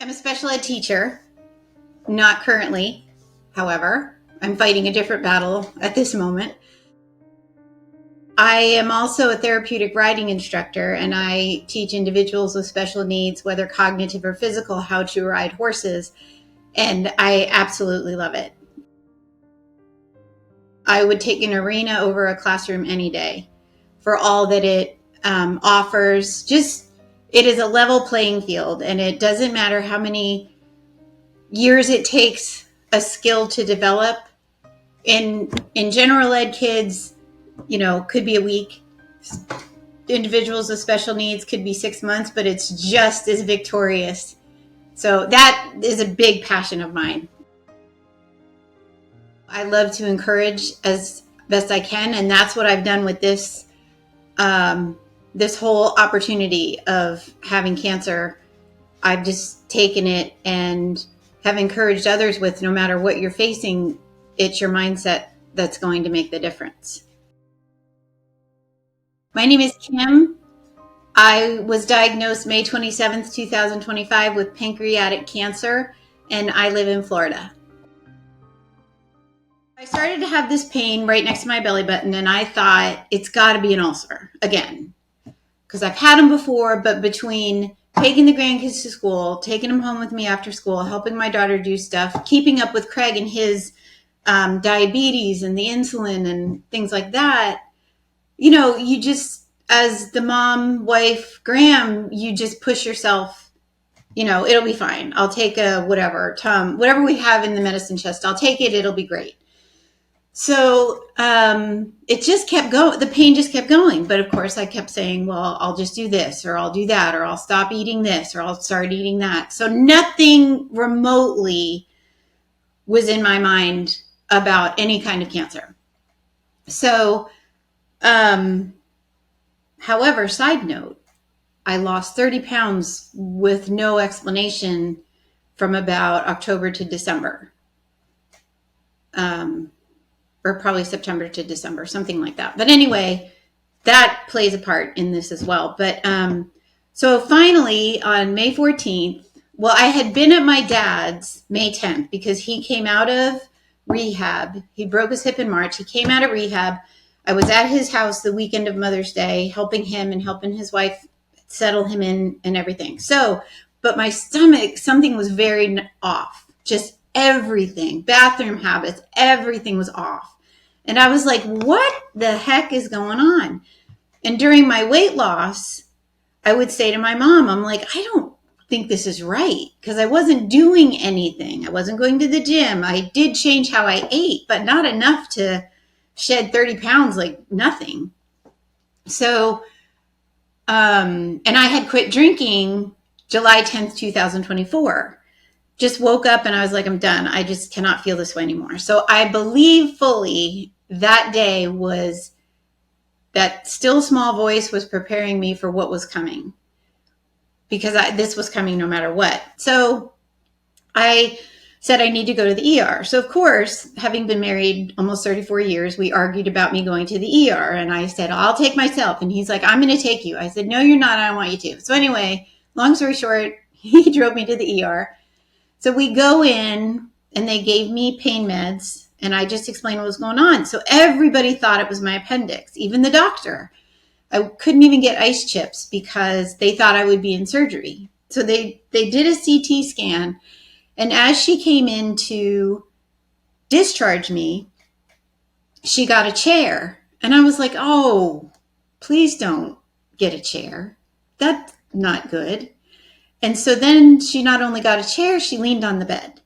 I'm a special ed teacher, not currently, however. I'm fighting a different battle at this moment. I am also a therapeutic riding instructor, and I teach individuals with special needs, whether cognitive or physical, how to ride horses. And I absolutely love it. I would take an arena over a classroom any day for all that it offers. It is a level playing field, and it doesn't matter how many years it takes a skill to develop. In general ed, kids, could be a week. Individuals with special needs could be 6 months, but it's just as victorious. So that is a big passion of mine. I love to encourage as best I can, and that's what I've done with this whole opportunity of having cancer. I've just taken it and have encouraged others with, no matter what you're facing, it's your mindset that's going to make the difference. My name is Kim. I was diagnosed May 27th, 2025 with pancreatic cancer, and I live in Florida. I started to have this pain right next to my belly button, and I thought it's got to be an ulcer again, because I've had them before, but between taking the grandkids to school, taking them home with me after school, helping my daughter do stuff, keeping up with Craig and his diabetes and the insulin and things like that, you just, as the mom, wife, Graham, you just push yourself, it'll be fine. I'll take a whatever we have in the medicine chest. I'll take it. It'll be great. So it just kept going. The pain just kept going. But of course I kept saying, well, I'll just do this, or I'll do that, or I'll stop eating this, or I'll start eating that. So nothing remotely was in my mind about any kind of cancer. So, however, side note, I lost 30 pounds with no explanation from about October to December. Or probably September to December, something like that. But anyway, that plays a part in this as well. But so finally on May 14th, well, I had been at my dad's May 10th because he came out of rehab. He broke his hip in March. He came out of rehab. I was at his house the weekend of Mother's Day, helping him and helping his wife settle him in and everything. So, but my stomach, something was very off. Just everything, bathroom habits, everything was off. And I was like, what the heck is going on? And during my weight loss, I would say to my mom, I'm like, I don't think this is right, because I wasn't doing anything. I wasn't going to the gym. I did change how I ate, but not enough to shed 30 pounds, like nothing. So, and I had quit drinking July 10th, 2024. Just woke up and I was like, I'm done. I just cannot feel this way anymore. So I believe fully that day was that still small voice was preparing me for what was coming, because this was coming no matter what. So I said I need to go to the ER. So of course, having been married almost 34 years, we argued about me going to the ER. And I said, I'll take myself. And he's like, I'm going to take you. I said, no, you're not. I don't want you to. So anyway, long story short, he drove me to the ER. So we go in and they gave me pain meds, and I just explained what was going on. So everybody thought it was my appendix, even the doctor. I couldn't even get ice chips because they thought I would be in surgery. So they did a CT scan, and as she came in to discharge me, she got a chair. And I was like, oh, please don't get a chair. That's not good. And so then she not only got a chair, she leaned on the bed.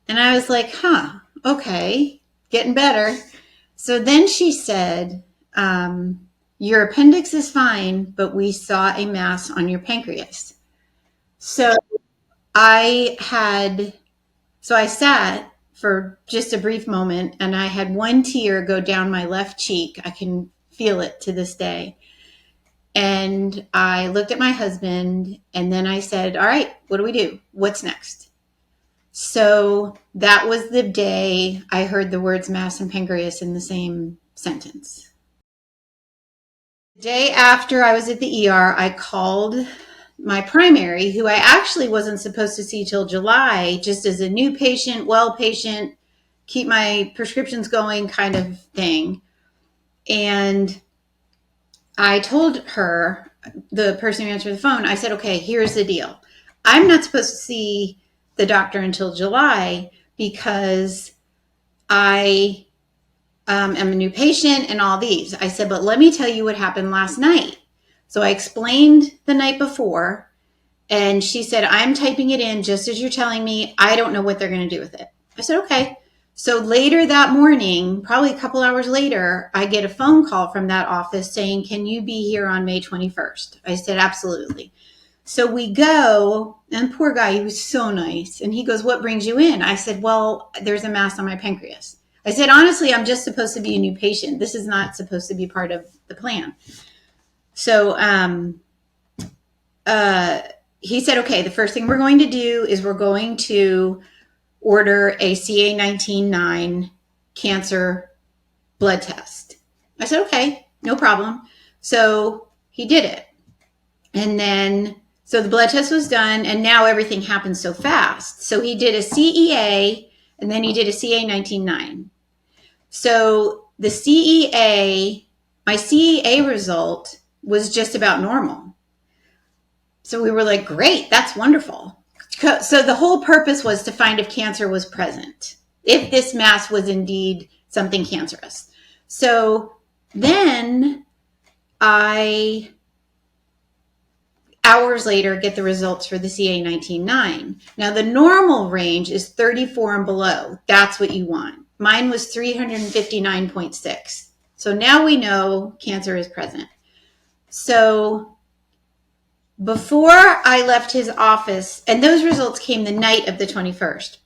And I was like, okay, getting better. So then she said, your appendix is fine, but we saw a mass on your pancreas. So I sat for just a brief moment, and I had one tear go down my left cheek. I can feel it to this day. And I looked at my husband, and then I said, all right, what do we do? What's next? So that was the day I heard the words mass and pancreas in the same sentence. The day after I was at the ER, I called my primary, who I actually wasn't supposed to see till July, just as a new patient, well patient, keep my prescriptions going kind of thing. And I told her, the person who answered the phone, I said, okay, here's the deal. I'm not supposed to see the doctor until July because I am a new patient and all these. I said, but let me tell you what happened last night. So I explained the night before, and she said, I'm typing it in just as you're telling me. I don't know what they're going to do with it. I said, okay. So later that morning, probably a couple hours later, I get a phone call from that office saying, can you be here on May 21st? I said, absolutely. So we go, and poor guy, he was so nice. And he goes, what brings you in? I said, well, there's a mass on my pancreas. I said, honestly, I'm just supposed to be a new patient. This is not supposed to be part of the plan. So he said, okay, the first thing we're going to do is we're going to order a CA19-9 cancer blood test. I said, okay, no problem. So he did it. And then, so the blood test was done, and now everything happened so fast. So he did a CEA, and then he did a CA19-9. So the CEA, my CEA result was just about normal. So we were like, great, that's wonderful. So the whole purpose was to find if cancer was present, if this mass was indeed something cancerous. So then I, hours later, get the results for the CA19-9. Now the normal range is 34 and below. That's what you want. Mine was 359.6. So now we know cancer is present. So before I left his office, and those results came the night of the 21st.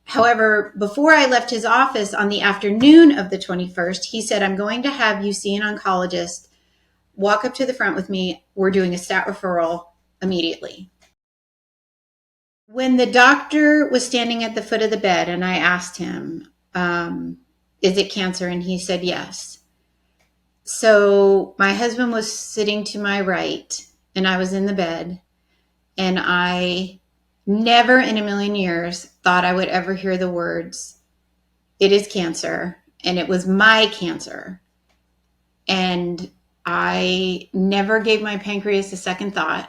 However, before I left his office on the afternoon of the 21st, he said, I'm going to have you see an oncologist. Walk up to the front with me. We're doing a stat referral immediately. When the doctor was standing at the foot of the bed and I asked him, is it cancer? And he said, yes. So my husband was sitting to my right and I was in the bed, and I never in a million years thought I would ever hear the words, it is cancer, and it was my cancer. And I never gave my pancreas a second thought.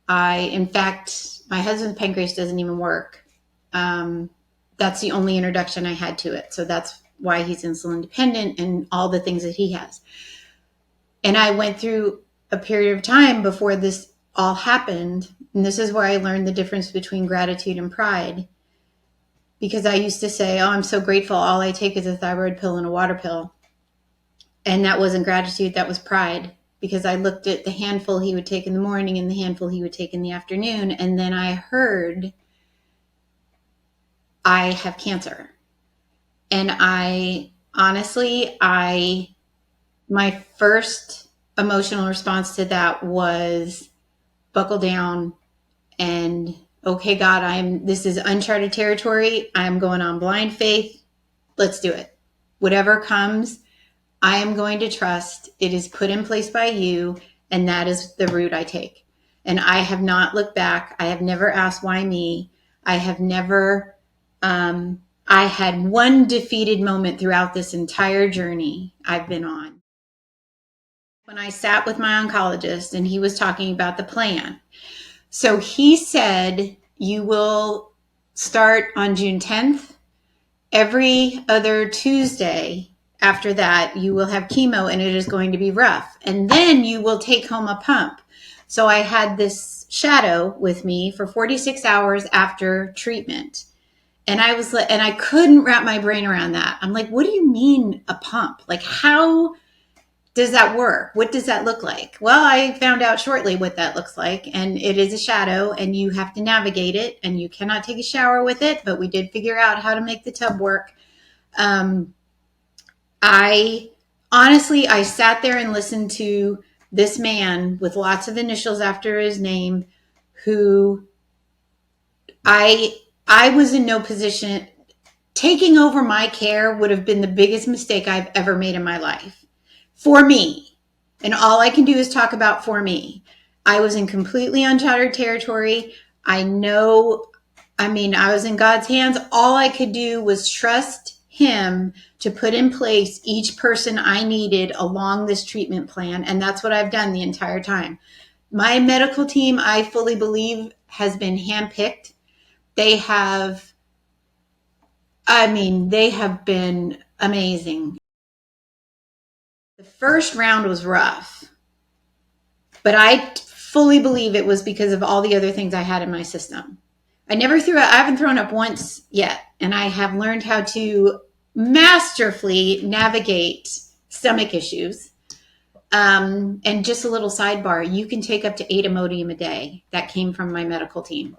In fact, my husband's pancreas doesn't even work. That's the only introduction I had to it. So that's why he's insulin dependent and all the things that he has. And I went through a period of time before this all happened. And this is where I learned the difference between gratitude and pride. Because I used to say, oh, I'm so grateful. All I take is a thyroid pill and a water pill. And that wasn't gratitude. That was pride. Because I looked at the handful he would take in the morning and the handful he would take in the afternoon. And then I heard, I have cancer. And I honestly, my first emotional response to that was buckle down and, okay, God, this is uncharted territory. I'm going on blind faith. Let's do it. Whatever comes, I am going to trust it is put in place by you, and that is the route I take. And I have not looked back. I have never asked why me. I have never, I had one defeated moment throughout this entire journey I've been on. When I sat with my oncologist and he was talking about the plan. So he said, you will start on June 10th. Every other Tuesday after that, you will have chemo and it is going to be rough. And then you will take home a pump. So I had this shadow with me for 46 hours after treatment. And I couldn't wrap my brain around that. I'm like, what do you mean a pump? Like, how does that work? What does that look like? Well, I found out shortly what that looks like, and it is a shadow, and you have to navigate it, and you cannot take a shower with it, but we did figure out how to make the tub work. I sat there and listened to this man with lots of initials after his name, who I was in no position. Taking over my care would have been the biggest mistake I've ever made in my life. For me. And all I can do is talk about for me. I was in completely uncharted territory. I was in God's hands. All I could do was trust him to put in place each person I needed along this treatment plan. And that's what I've done the entire time. My medical team, I fully believe, has been handpicked. They have been amazing. The first round was rough, but I fully believe it was because of all the other things I had in my system. I haven't thrown up once yet, and I have learned how to masterfully navigate stomach issues. And just a little sidebar, you can take up to 8 Imodium a day. That came from my medical team.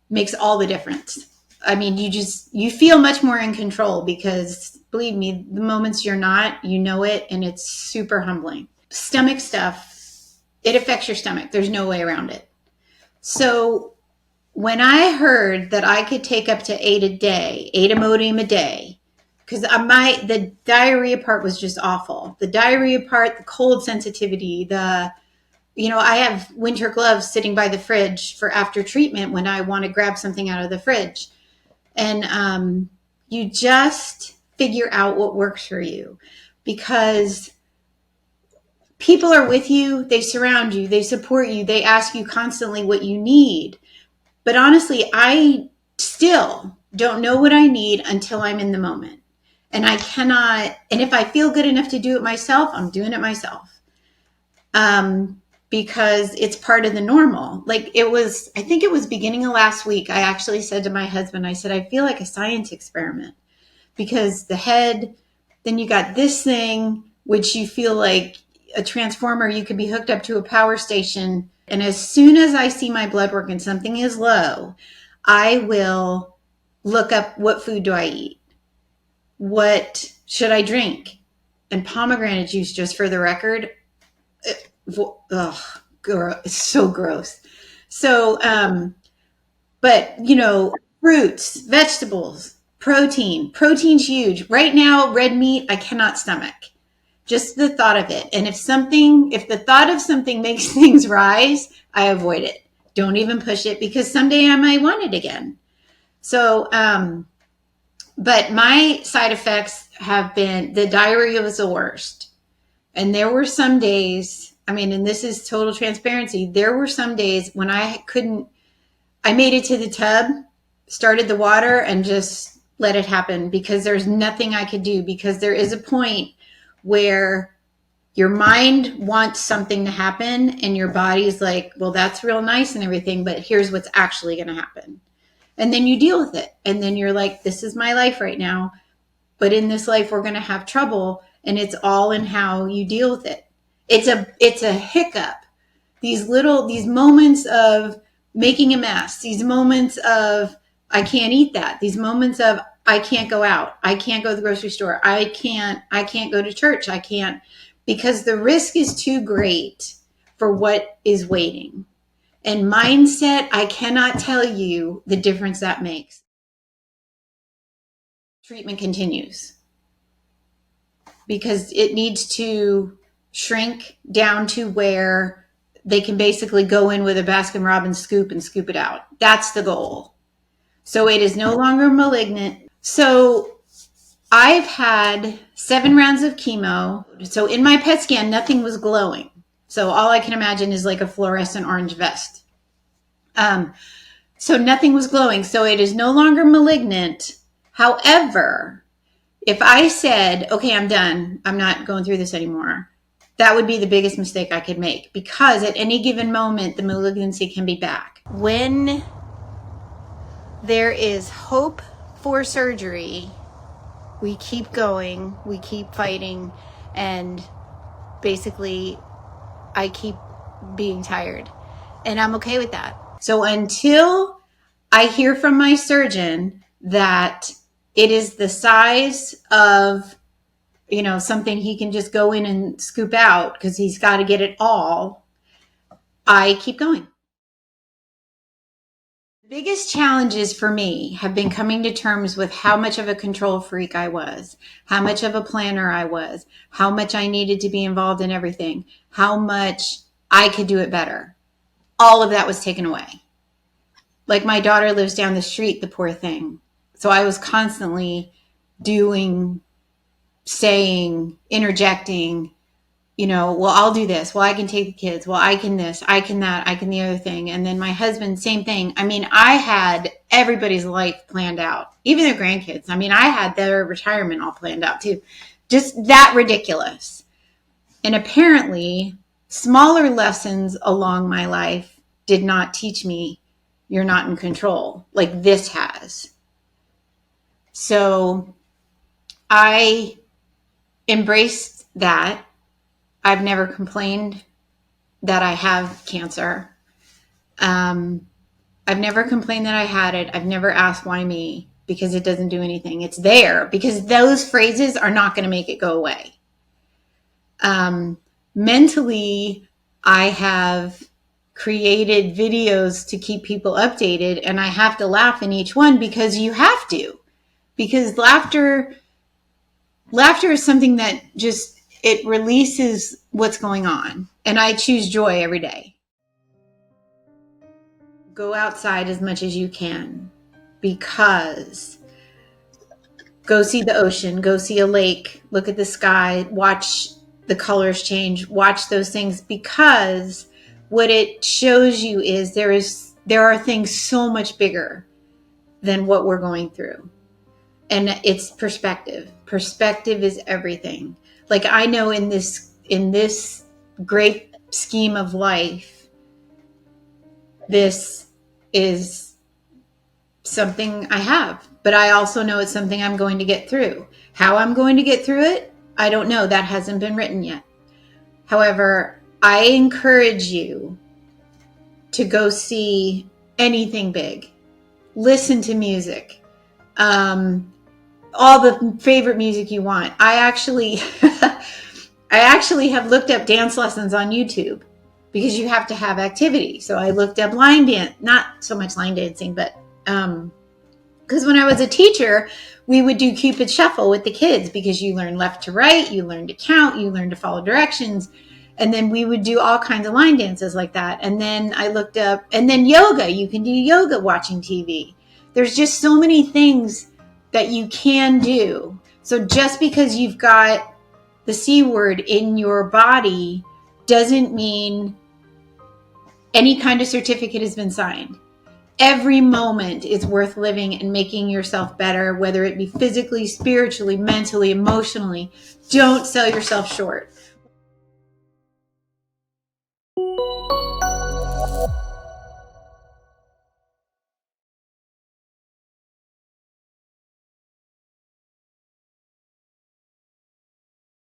Makes all the difference. I mean, you feel much more in control because, believe me, the moments you're not, you know it, and it's super humbling. Stomach stuff, it affects your stomach. There's no way around it. So when I heard that I could take up to 8 Imodium a day, because the diarrhea part was just awful. The diarrhea part, the cold sensitivity, I have winter gloves sitting by the fridge for after treatment when I want to grab something out of the fridge. And you just figure out what works for you, because people are with you, they surround you, they support you, they ask you constantly what you need. But honestly, I still don't know what I need until I'm in the moment. And I cannot, and if I feel good enough to do it myself, I'm doing it myself. Because it's part of the normal. I think it was beginning of last week, I actually said to my husband, I said, I feel like a science experiment, because the head, then you got this thing, which you feel like a transformer, you could be hooked up to a power station. And as soon as I see my blood work and something is low, I will look up, what food do I eat? What should I drink? And pomegranate juice, just for the record, it's so gross. So, but fruits, vegetables, protein's huge. Right now, red meat, I cannot stomach. Just the thought of it. And if the thought of something makes things rise, I avoid it. Don't even push it, because someday I might want it again. So, but my side effects have been, the diarrhea was the worst. And there were some days, and this is total transparency, there were some days when I made it to the tub, started the water, and just let it happen, because there's nothing I could do, because there is a point where your mind wants something to happen and your body's like, well, that's real nice and everything, but here's what's actually going to happen. And then you deal with it. And then you're like, this is my life right now. But in this life, we're going to have trouble. And it's all in how you deal with it. It's a hiccup. These moments of making a mess, these moments of, I can't eat that. These moments of, I can't go out. I can't go to the grocery store. I can't go to church. I can't, because the risk is too great for what is waiting. And mindset, I cannot tell you the difference that makes. Treatment continues, because it needs to shrink down to where they can basically go in with a Baskin-Robbins scoop and scoop it out. That's the goal. So it is no longer malignant. So I've had 7 rounds of chemo. So in my PET scan, nothing was glowing. So all I can imagine is like a fluorescent orange vest. So nothing was glowing. So it is no longer malignant. However, if I said, okay, I'm done, I'm not going through this anymore, that would be the biggest mistake I could make, because at any given moment, the malignancy can be back. When there is hope for surgery, we keep going, we keep fighting, and basically I keep being tired, and I'm okay with that. So until I hear from my surgeon that it is the size of, something he can just go in and scoop out, because he's got to get it all, I keep going. The biggest challenges for me have been coming to terms with how much of a control freak I was, how much of a planner I was, how much I needed to be involved in everything, how much I could do it better. All of that was taken away. Like my daughter lives down the street, the poor thing. So I was constantly doing, saying, interjecting, well, I'll do this. Well, I can take the kids. Well, I can this, I can that, I can the other thing. And then my husband, same thing. I mean, I had everybody's life planned out, even their grandkids. I mean, I had their retirement all planned out too. Just that ridiculous. And apparently, smaller lessons along my life did not teach me you're not in control like this has. So I embraced that. I've never complained that I have cancer. I've never complained that I had it. I've never asked why me, because it doesn't do anything. It's there because those phrases are not going to make it go away. Mentally, I have created videos to keep people updated, and I have to laugh in each one because you have to, because laughter is something that just, it releases what's going on. And I choose joy every day. Go outside as much as you can, because go see the ocean, go see a lake, look at the sky, watch the colors change, watch those things, because what it shows you is there are things so much bigger than what we're going through. And it's perspective. Perspective is everything. Like I know in this great scheme of life, this is something I have, but I also know it's something I'm going to get through. How I'm going to get through it, I don't know. That hasn't been written yet. However, I encourage you to go see anything big. Listen to music. All the favorite music you want. I actually have looked up dance lessons on YouTube, because you have to have activity. So I looked up line dance, not so much line dancing, but because when I was a teacher, we would do Cupid Shuffle with the kids, because you learn left to right, you learn to count, you learn to follow directions. And then we would do all kinds of line dances like that. And then I looked up, and then yoga, you can do yoga watching TV. There's just so many things that you can do. So just because you've got the C word in your body doesn't mean any kind of certificate has been signed. Every moment is worth living and making yourself better, whether it be physically, spiritually, mentally, emotionally. Don't sell yourself short.